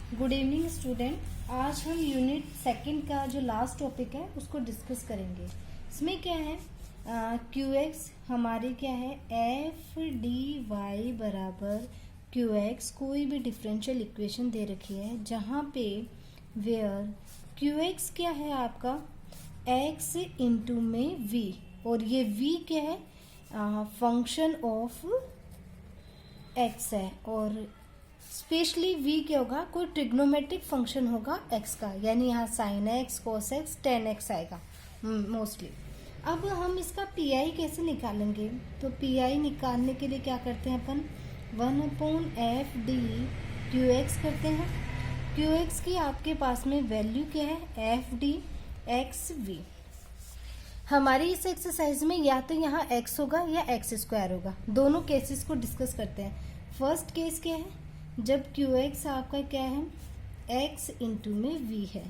Good evening student. आज हम unit second का जो लास्ट टॉपिक है उसको डिस्कस करेंगे। इसमें क्या है, क्यू एक्स हमारी क्या है, एफ डी वाई बराबर क्यू एक्स कोई भी डिफरेंशियल इक्वेशन दे रखी है जहाँ पे वेयर क्यू एक्स क्या है आपका एक्स इंटू में वी, और ये वी क्या है, फंक्शन ऑफ एक्स है, और स्पेशली v क्या होगा, कोई ट्रिग्नोमेट्रिक फंक्शन होगा x का, यानी यहाँ sine x cos x ten x आएगा मोस्टली। अब हम इसका पी कैसे निकालेंगे, तो पी निकालने के लिए क्या करते हैं अपन, 1/f डी क्यू एक्स करते हैं। क्यू एक्स की आपके पास में वैल्यू क्या है, एफ डी एक्स वी। हमारी इस एक्सरसाइज में या तो यहाँ x होगा या x स्क्वायर होगा, दोनों केसेस को डिस्कस करते हैं। फर्स्ट केस क्या है, जब क्यू एक्स आपका क्या है, x इंटू में v है,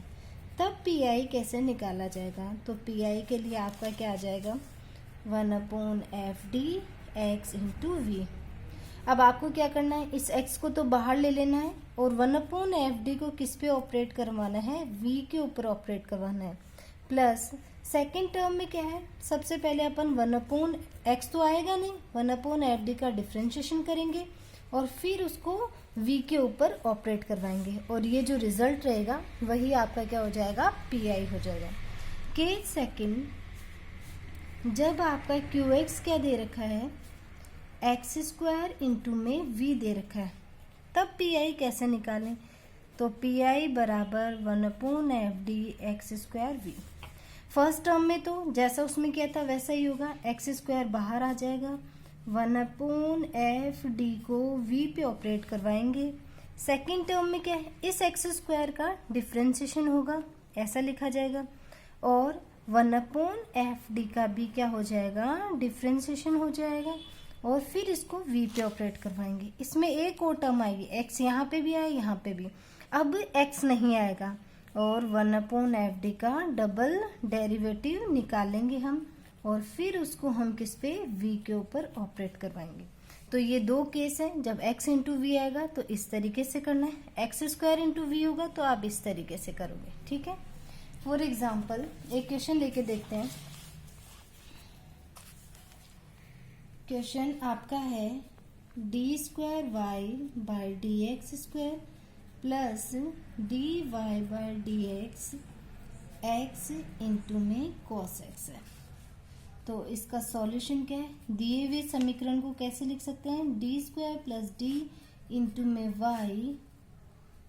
तब पी कैसे निकाला जाएगा, तो पी के लिए आपका क्या आ जाएगा, 1/f D X into we. अब आपको क्या करना है, इस x को तो बाहर ले लेना है और 1/f डी को किस पे ऑपरेट करवाना है, v के ऊपर ऑपरेट करवाना है। प्लस सेकेंड टर्म में क्या है, सबसे पहले अपन 1/x तो आएगा नहीं, 1/f डी का डिफ्रेंशिएशन करेंगे और फिर उसको v के ऊपर ऑपरेट करवाएंगे, और ये जो रिजल्ट रहेगा वही आपका क्या हो जाएगा, पी हो जाएगा। केस सेकंड, जब आपका क्यू एक्स क्या दे रखा है, एक्स स्क्वायर इंटू में v दे रखा है, तब पी कैसे निकालें, तो पी बराबर 1/f D X square V. First term में तो जैसा उसमें क्या था वैसा ही होगा, एक्स स्क्वायर बाहर आ जाएगा, 1/f डी को v पे ऑपरेट करवाएंगे। सेकेंड टर्म में क्या है, इस एक्स स्क्वायर का डिफ्रेंशिएशन होगा, ऐसा लिखा जाएगा, और 1/f डी का भी क्या हो जाएगा, डिफ्रेंशिएशन हो जाएगा, और फिर इसको v पे ऑपरेट करवाएंगे। इसमें एक और टर्म आएगी, x यहाँ पे भी आए यहाँ पे भी, अब x नहीं आएगा, और 1/f डी का डबल डेरिवेटिव निकालेंगे हम, और फिर उसको हम किस पे, v के ऊपर ऑपरेट करवाएंगे। तो ये दो केस हैं, जब x इंटू वी आएगा तो इस तरीके से करना है, एक्स स्क्वायर इंटू वी होगा तो आप इस तरीके से करोगे, ठीक है। फॉर एग्जाम्पल एक क्वेश्चन लेके देखते हैं। क्वेश्चन आपका है D square Y by D X square plus D Y by D X into में कॉस एक्स है। तो इसका सॉल्यूशन क्या है, दिए हुए समीकरण को कैसे लिख सकते हैं, D square plus D into में वाई,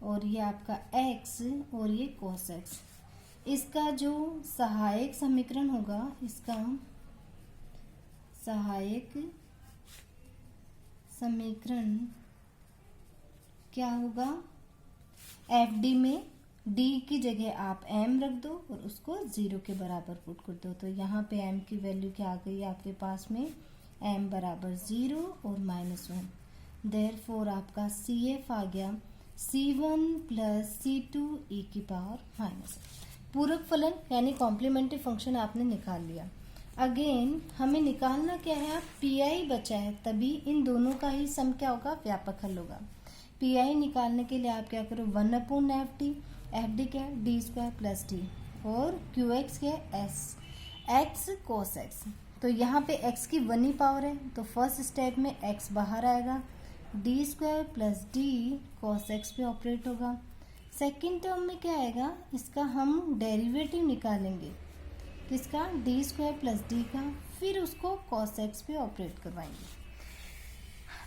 और ये आपका x और ये cos x। इसका जो सहायक समीकरण होगा, इसका सहायक समीकरण क्या होगा, एफ डी में d की जगह आप m रख दो और उसको 0 के बराबर पुट कर दो, तो यहाँ पे m की वैल्यू क्या आ गई आपके पास में, m बराबर 0 और -1। देयरफॉर आपका CF आ गया C1 प्लस C2 e की पावर -1। पूरक फलन यानी कॉम्प्लीमेंट्री फंक्शन आपने निकाल लिया। अगेन हमें निकालना क्या है, आप पी बचा है, तभी इन दोनों का ही सम क्या होगा, व्यापक हल होगा। पी निकालने के लिए आप क्या करो, 1/f डी, एफ डी क्या है, डी स्क्वायर प्लस डी, और क्यू एक्स क्या है, एक्स कोस एक्स। तो यहाँ पे x की 1 ही पावर है, तो फर्स्ट स्टेप में x बाहर आएगा, D square plus d cos x पे ऑपरेट होगा। सेकेंड टर्म में क्या आएगा, इसका हम डेरिवेटिव निकालेंगे, किसका, डी स्क्वायर प्लस डी का, फिर उसको कोस एक्स पे ऑपरेट करवाएंगे।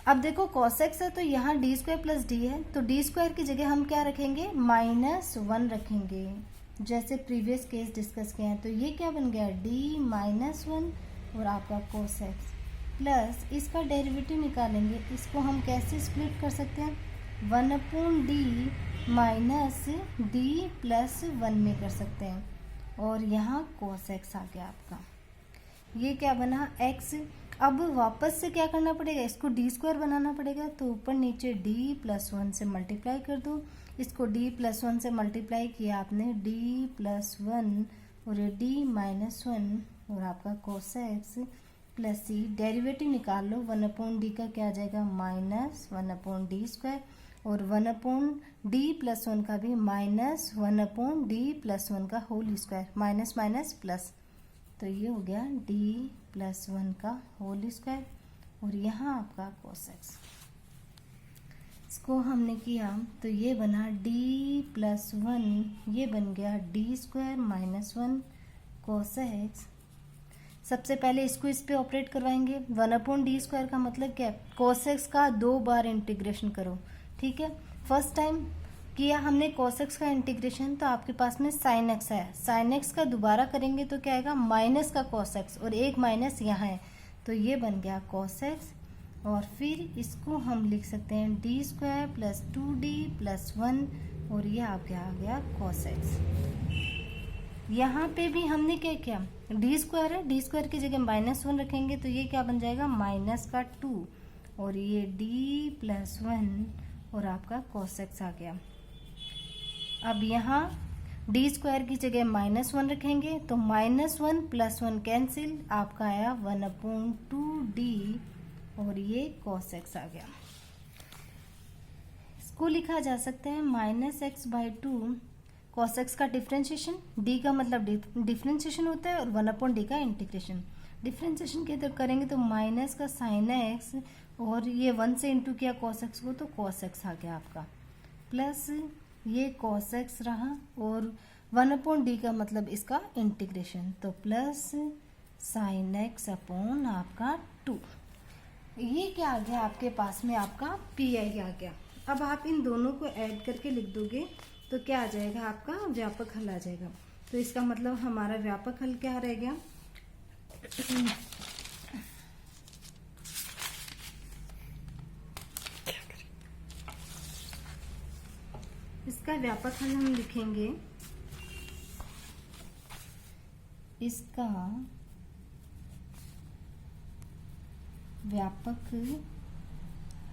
अब देखो cos x है तो यहाँ डी स्क्वायर प्लस डी है, तो डी स्क्वायर की जगह हम क्या रखेंगे, -1 रखेंगे, जैसे प्रीवियस केस डिस्कस किए हैं। तो ये क्या बन गया, d-1 और आपका cos x, प्लस इसका डेरिवेटिव निकालेंगे, इसको हम कैसे स्प्लिट कर सकते हैं, 1/d माइनस डी प्लस 1 में कर सकते हैं, और यहाँ cos x आ गया आपका, ये क्या बना x। अब वापस से क्या करना पड़ेगा, इसको डी स्क्वायर बनाना पड़ेगा, तो ऊपर नीचे d प्लस 1 से मल्टीप्लाई कर दो, इसको d प्लस 1 से मल्टीप्लाई किया आपने, d प्लस 1 और d -1 और आपका cos x plus c, derivative निकाल लो, 1/d का क्या आ जाएगा, -1/d स्क्वायर, और 1/d+1 का भी -1/d+1 का whole square, minus minus plus, तो ये हो गया d+1 का होल स्क्वायर। और यहाँ आपका cos x, इसको हमने किया तो ये बना d+1, ये बन गया d² -1 cos x। सबसे पहले इसको इस पे ऑपरेट करवाएंगे। 1/d² का मतलब क्या है, cos x का 2 बार इंटीग्रेशन करो, ठीक है। फर्स्ट टाइम किया हमने cos x का इंटीग्रेशन, तो आपके पास में sin x है, sin x का दोबारा करेंगे तो क्या आएगा, माइनस का cos x, और एक माइनस यहाँ है, तो ये बन गया cos x। और फिर इसको हम लिख सकते हैं d² + 2d+1, और ये आ गया cos x। यहाँ पे भी हमने क्या किया, d² है, d² की जगह -1 रखेंगे तो ये क्या बन जाएगा, -2, और ये d+1 और आपका cos x आ गया। अब यहाँ d² की जगह -1 रखेंगे तो -1 + 1 कैंसिल, आपका आया 1/2d, और ये cos x आ गया। इसको लिखा जा सकता है -x/2 cos x का डिफ्रेंशिएशन, d का मतलब डिफ्रेंशिएशन होता है, और 1/d का इंटीग्रेशन। डिफ्रेंशिएशन के करेंगे तो माइनस का sin x, और ये 1 से इंटू किया cos x को तो cos x आ गया आपका, प्लस ये cos x रहा, और 1/d का मतलब इसका इंटीग्रेशन, तो प्लस sin x अपॉन आपका 2। ये क्या आ गया आपके पास में, आपका pi आ गया। अब आप इन दोनों को ऐड करके लिख दोगे तो क्या आ जाएगा, आपका व्यापक हल आ जाएगा। तो इसका मतलब हमारा व्यापक हल क्या रह गया, इसका व्यापक हल हम लिखेंगे, इसका व्यापक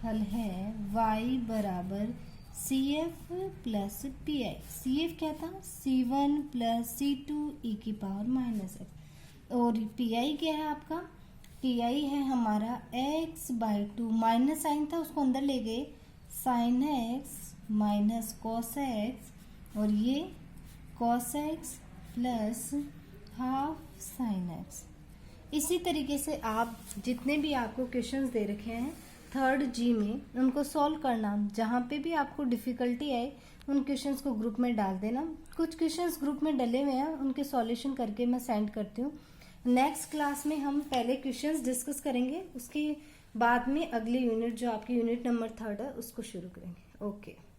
हल है y बराबर CF + PI। CF क्या था, C1 + C2 e⁻⁻x, और PI क्या है आपका, PI है हमारा x/2, माइनस साइन था उसको अंदर ले गए, sin x - cos x, और ये cos x + ½ sin x। इसी तरीके से आप जितने भी आपको क्वेश्चंस दे रखे हैं 3rd G में, उनको सॉल्व करना। जहाँ पे भी आपको डिफ़िकल्टी आए उन क्वेश्चंस को ग्रुप में डाल देना। कुछ क्वेश्चंस ग्रुप में डले हुए हैं, उनके सॉल्यूशन करके मैं सेंड करती हूँ। नेक्स्ट क्लास में हम पहले क्वेश्चंस डिस्कस करेंगे, उसके बाद में अगली यूनिट जो आपकी यूनिट नंबर 3rd है उसको शुरू करेंगे। ओके।